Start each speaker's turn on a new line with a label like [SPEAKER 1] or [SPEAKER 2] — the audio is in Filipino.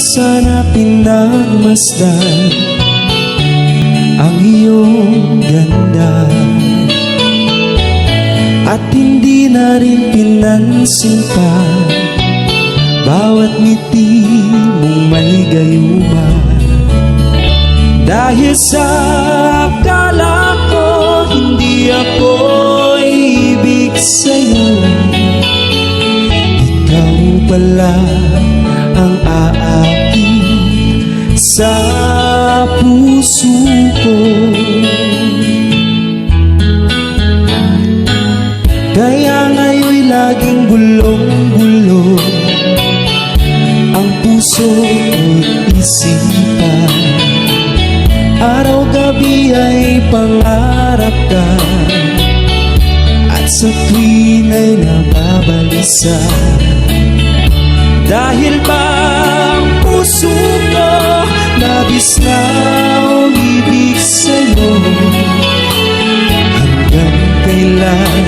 [SPEAKER 1] sana pinagmasdan ang iyong ganda, at hindi na rin pinansin pa bawat ngiti mong may gayuma. Dahil sa akala ko hindi ako ibig sa'yo, ikaw pala ang aakit sa puso ko. Kaya ngayon'y laging bulong-bulong ang puso at isipan. Araw-gabi ay pangarap ka, at sa tuwin ay nababalisa. Dahil ba ang puso ko nabis na umibig sa'yo, hanggang kailan